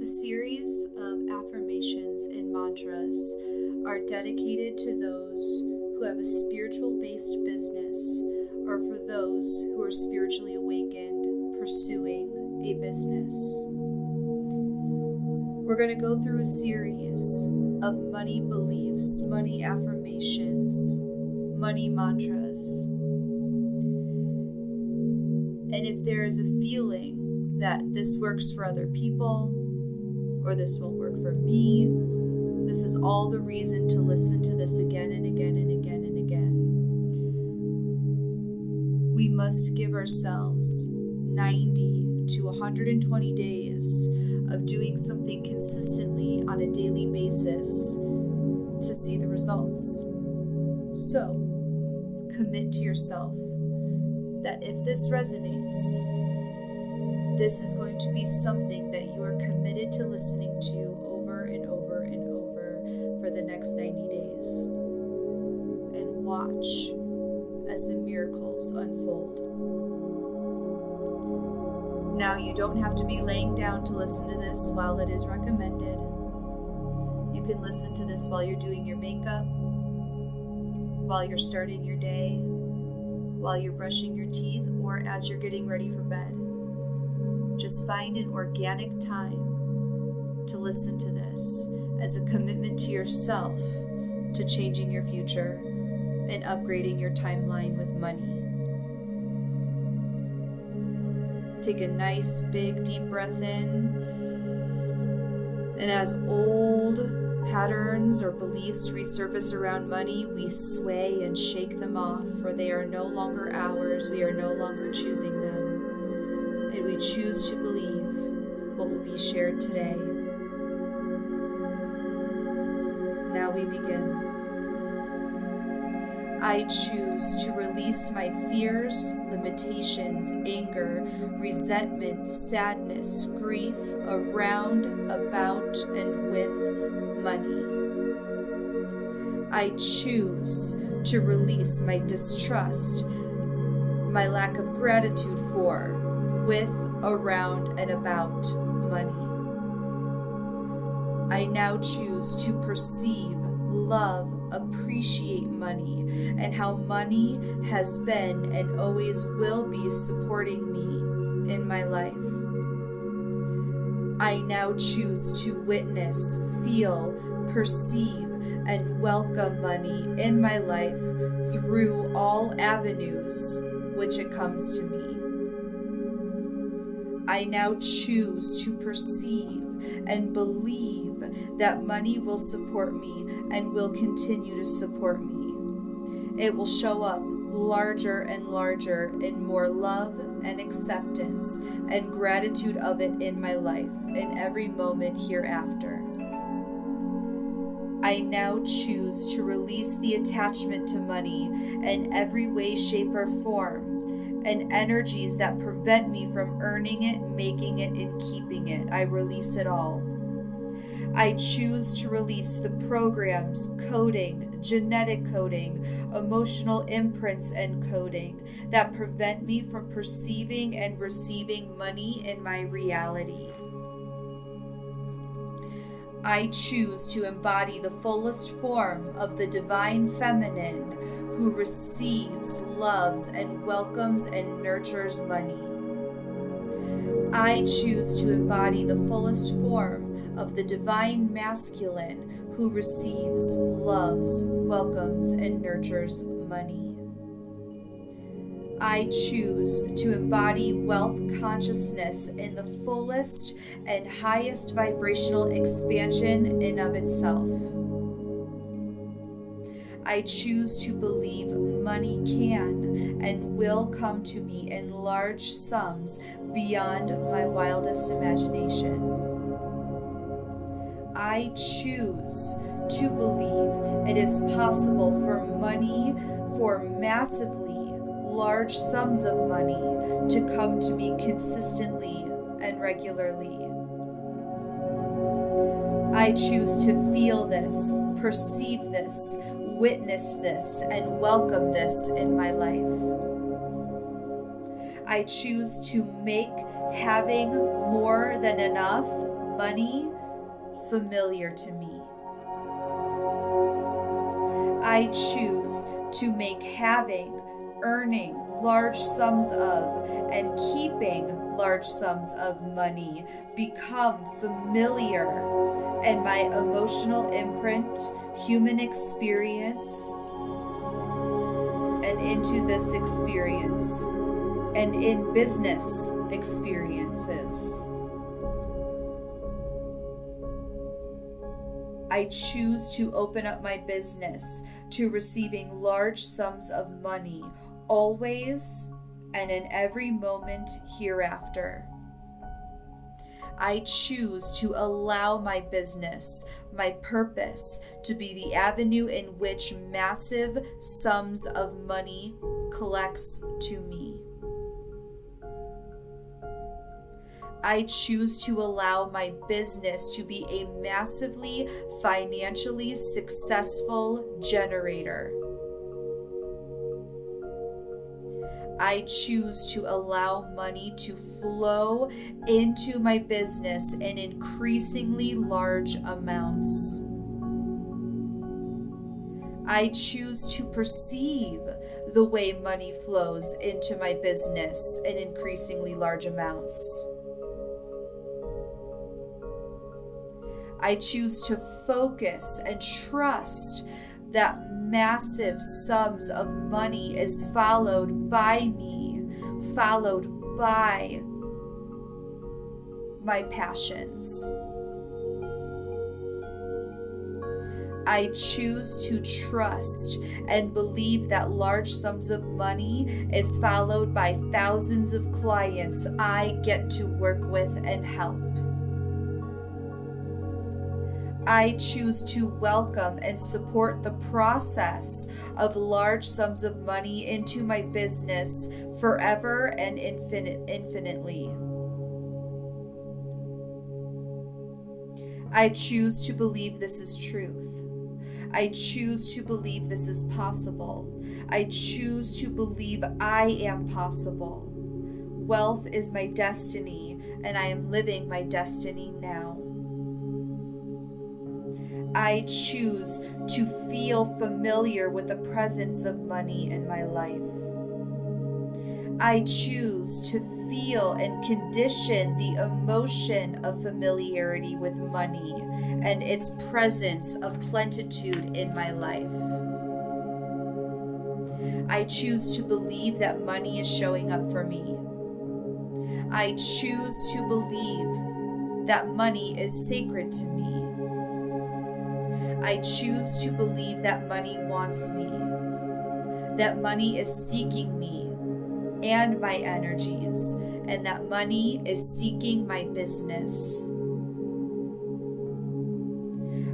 The series of affirmations and mantras are dedicated to those who have a spiritual-based business or for those who are spiritually awakened pursuing a business. We're going to go through a series of money beliefs, money affirmations, money mantras. And if there is a feeling that this works for other people, or this won't work for me, this is all the reason to listen to this again and again and again and again. We must give ourselves 90 to 120 days of doing something consistently on a daily basis to see the results. So, commit to yourself that if this resonates, this is going to be something that you are committed to listening to over and over and over for the next 90 days. And watch as the miracles unfold. Now, you don't have to be laying down to listen to this while it is recommended. You can listen to this while you're doing your makeup, while you're starting your day, while you're brushing your teeth, or as you're getting ready for bed. Just find an organic time to listen to this as a commitment to yourself to changing your future and upgrading your timeline with money. Take a nice big deep breath in, and as old patterns or beliefs resurface around money, we sway and shake them off, for they are no longer ours. We are no longer choosing them. And we choose to believe what will be shared today. Now we begin. I choose to release my fears, limitations, anger, resentment, sadness, grief around, about, and with money. I choose to release my distrust, my lack of gratitude for, with, around, and about money. I now choose to perceive, love, appreciate money, and how money has been and always will be supporting me in my life. I now choose to witness, feel, perceive, and welcome money in my life through all avenues which it comes to me. I now choose to perceive and believe that money will support me and will continue to support me. It will show up larger and larger in more love and acceptance and gratitude of it in my life in every moment hereafter. I now choose to release the attachment to money in every way, shape, or form, and energies that prevent me from earning it, making it, and keeping it. I release it all. I choose to release the programs, coding, genetic coding, emotional imprints, and coding that prevent me from perceiving and receiving money in my reality. I choose to embody the fullest form of the divine feminine who receives, loves, and welcomes and nurtures money. I choose to embody the fullest form of the divine masculine who receives, loves, welcomes, and nurtures money. I choose to embody wealth consciousness in the fullest and highest vibrational expansion in of itself. I choose to believe money can and will come to me in large sums beyond my wildest imagination. I choose to believe it is possible for money, for massively large sums of money, to come to me consistently and regularly. I choose to feel this, perceive this, witness this, and welcome this in my life. I choose to make having more than enough money familiar to me. I choose to make having, earning large sums of, and keeping large sums of money become familiar, and my emotional imprint, human experience, and into this experience, and in business experiences. I choose to open up my business to receiving large sums of money, always and in every moment hereafter. I choose to allow my business, my purpose, to be the avenue in which massive sums of money collects to me. I choose to allow my business to be a massively financially successful generator. I choose to allow money to flow into my business in increasingly large amounts. I choose to perceive the way money flows into my business in increasingly large amounts. I choose to focus and trust that massive sums of money is followed by my passions. I choose to trust and believe that large sums of money is followed by thousands of clients I get to work with and help. I choose to welcome and support the process of large sums of money into my business forever and infinitely. I choose to believe this is truth. I choose to believe this is possible. I choose to believe I am possible. Wealth is my destiny, and I am living my destiny now. I choose to feel familiar with the presence of money in my life. I choose to feel and condition the emotion of familiarity with money and its presence of plenitude in my life. I choose to believe that money is showing up for me. I choose to believe that money is sacred to me. I choose to believe that money wants me, that money is seeking me and my energies, and that money is seeking my business.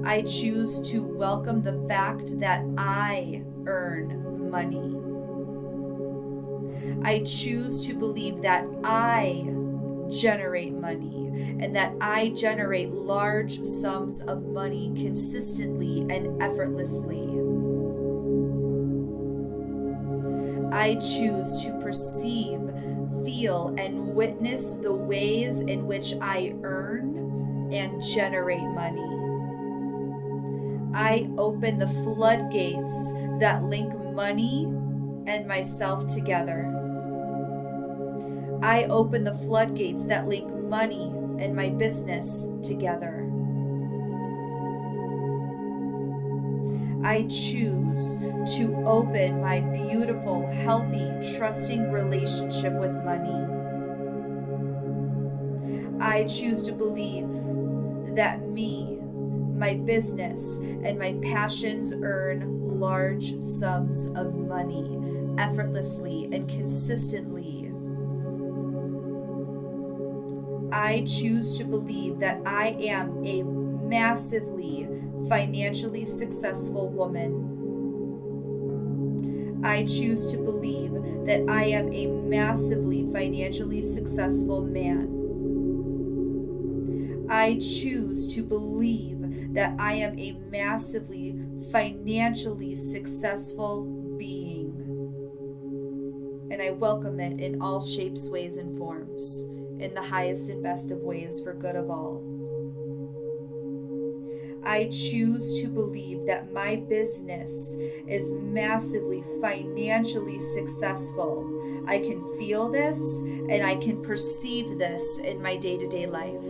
I choose to welcome the fact that I earn money. I choose to believe that I generate money and that I generate large sums of money consistently and effortlessly. I choose to perceive, feel, and witness the ways in which I earn and generate money. I open the floodgates that link money and myself together. I open the floodgates that link money and my business together. I choose to open my beautiful, healthy, trusting relationship with money. I choose to believe that me, my business, and my passions earn large sums of money effortlessly and consistently. I choose to believe that I am a massively financially successful woman. I choose to believe that I am a massively financially successful man. I choose to believe that I am a massively financially successful being. And I welcome it in all shapes, ways, and forms, in the highest and best of ways for good of all. I choose to believe that my business is massively financially successful. I can feel this and I can perceive this in my day-to-day life.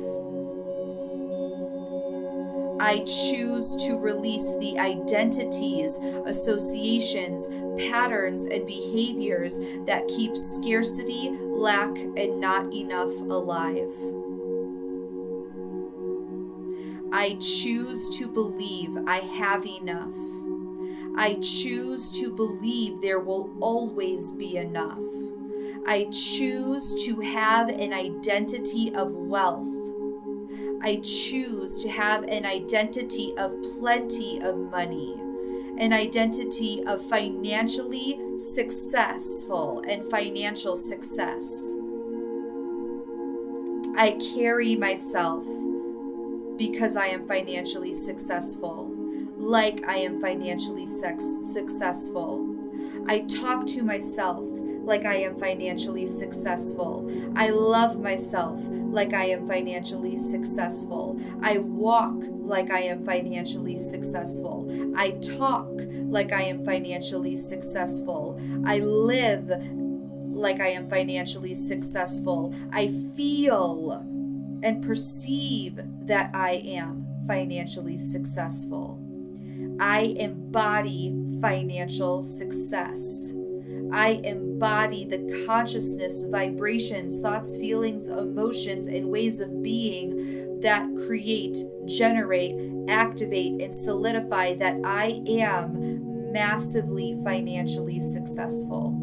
I choose to release the identities, associations, patterns, and behaviors that keep scarcity, lack, and not enough alive. I choose to believe I have enough. I choose to believe there will always be enough. I choose to have an identity of wealth. I choose to have an identity of plenty of money, an identity of financially successful and financial success. I carry myself because I am financially successful, like I am financially successful. I talk to myself like I am financially successful. I love myself like I am financially successful. I walk like I am financially successful. I talk like I am financially successful. I live like I am financially successful. I feel and perceive that I am financially successful. I embody financial success. I embody the consciousness, vibrations, thoughts, feelings, emotions, and ways of being that create, generate, activate, and solidify that I am massively financially successful.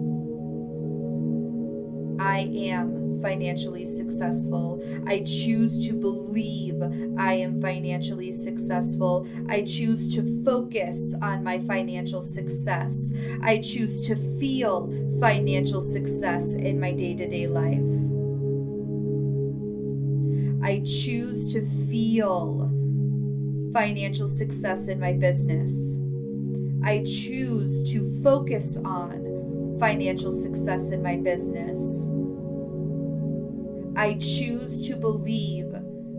I am financially successful. I choose to believe I am financially successful. I choose to focus on my financial success. I choose to feel financial success in my day-to-day life. I choose to feel financial success in my business. I choose to focus on financial success in my business. I choose to believe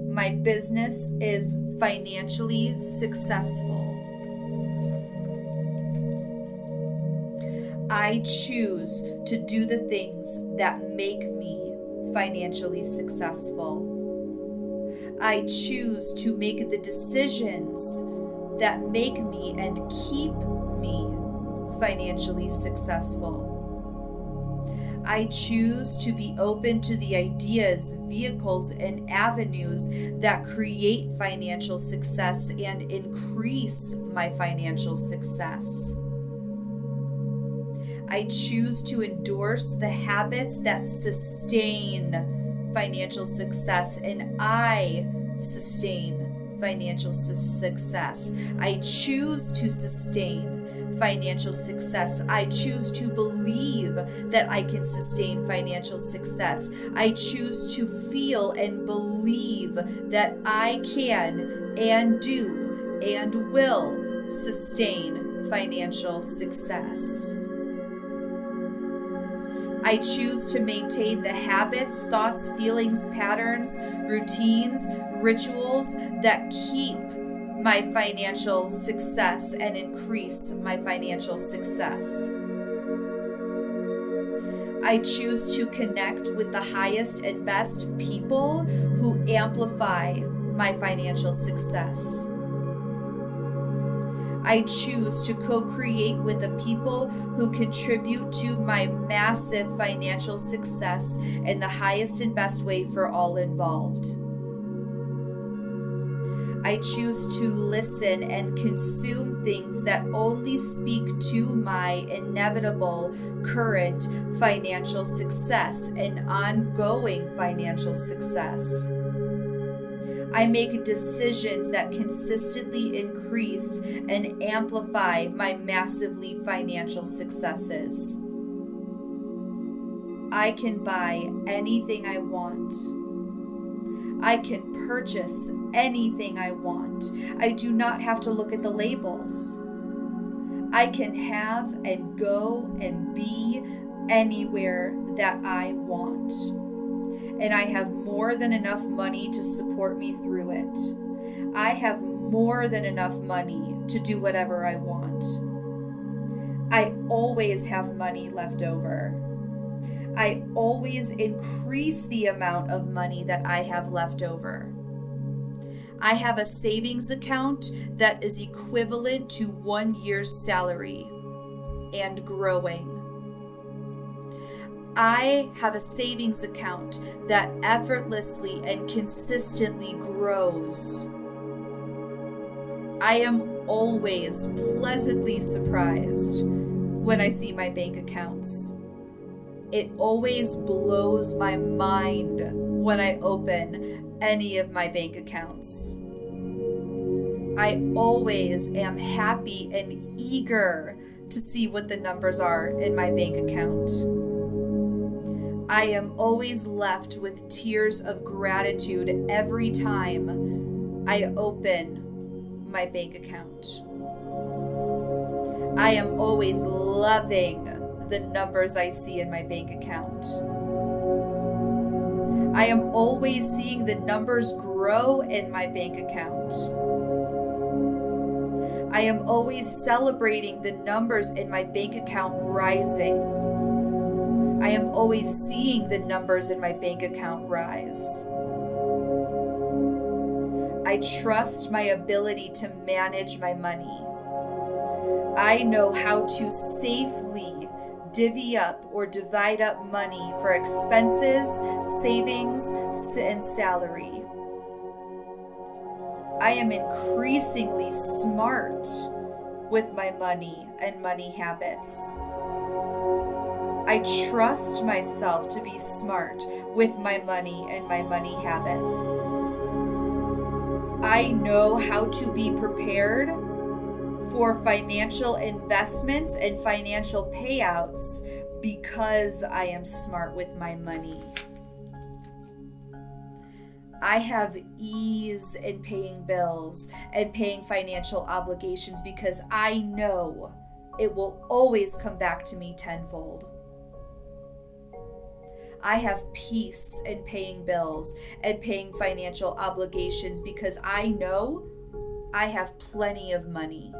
my business is financially successful. I choose to do the things that make me financially successful. I choose to make the decisions that make me and keep me financially successful. I choose to be open to the ideas, vehicles, and avenues that create financial success and increase my financial success. I choose to endorse the habits that sustain financial success, and I sustain financial success. I choose to sustain financial success. I choose to believe that I can sustain financial success. I choose to feel and believe that I can and do and will sustain financial success. I choose to maintain the habits, thoughts, feelings, patterns, routines, rituals that keep my financial success and increase my financial success. I choose to connect with the highest and best people who amplify my financial success. I choose to co-create with the people who contribute to my massive financial success in the highest and best way for all involved. I choose to listen and consume things that only speak to my inevitable current financial success and ongoing financial success. I make decisions that consistently increase and amplify my massively financial successes. I can buy anything I want. I can purchase anything I want. I do not have to look at the labels. I can have and go and be anywhere that I want. And I have more than enough money to support me through it. I have more than enough money to do whatever I want. I always have money left over. I always increase the amount of money that I have left over. I have a savings account that is equivalent to 1 year's salary and growing. I have a savings account that effortlessly and consistently grows. I am always pleasantly surprised when I see my bank accounts. It always blows my mind when I open any of my bank accounts. I always am happy and eager to see what the numbers are in my bank account. I am always left with tears of gratitude every time I open my bank account. I am always loving the numbers I see in my bank account. I am always seeing the numbers grow in my bank account. I am always celebrating the numbers in my bank account rising. I am always seeing the numbers in my bank account rise. I trust my ability to manage my money. I know how to safely divvy up or divide up money for expenses, savings, and salary. I am increasingly smart with my money and money habits. I trust myself to be smart with my money and my money habits. I know how to be prepared for financial investments and financial payouts because I am smart with my money. I have ease in paying bills and paying financial obligations because I know it will always come back to me tenfold. I have peace in paying bills and paying financial obligations because I know I have plenty of money.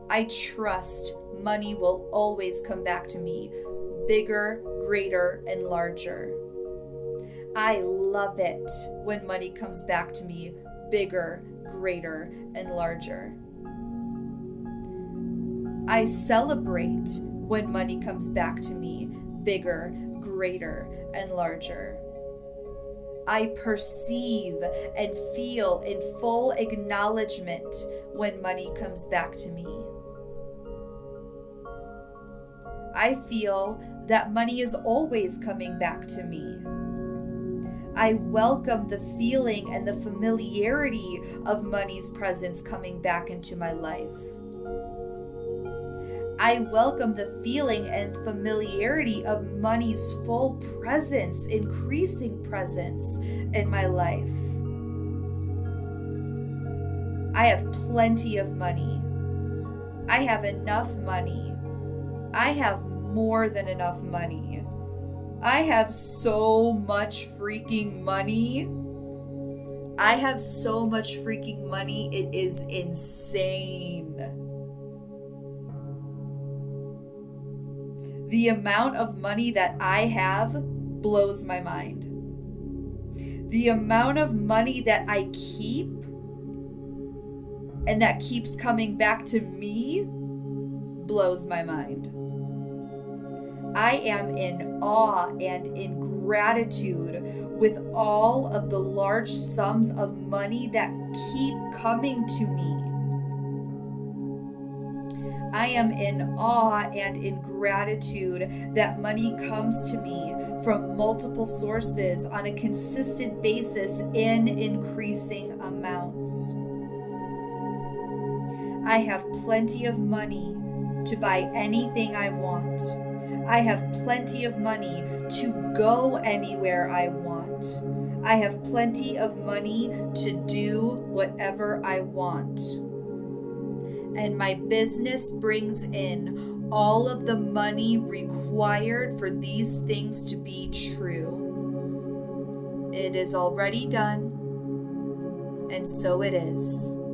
I trust money will always come back to me bigger, greater, and larger. I love it when money comes back to me bigger, greater, and larger. I celebrate when money comes back to me bigger, greater, and larger. I perceive and feel in full acknowledgement when money comes back to me. I feel that money is always coming back to me. I welcome the feeling and the familiarity of money's presence coming back into my life. I welcome the feeling and familiarity of money's full presence, increasing presence in my life. I have plenty of money. I have enough money. I have more than enough money. I have so much freaking money. I have so much freaking money, it is insane. The amount of money that I have blows my mind. The amount of money that I keep and that keeps coming back to me blows my mind. I am in awe and in gratitude with all of the large sums of money that keep coming to me. I am in awe and in gratitude that money comes to me from multiple sources on a consistent basis in increasing amounts. I have plenty of money to buy anything I want. I have plenty of money to go anywhere I want. I have plenty of money to do whatever I want. And my business brings in all of the money required for these things to be true. It is already done. And so it is.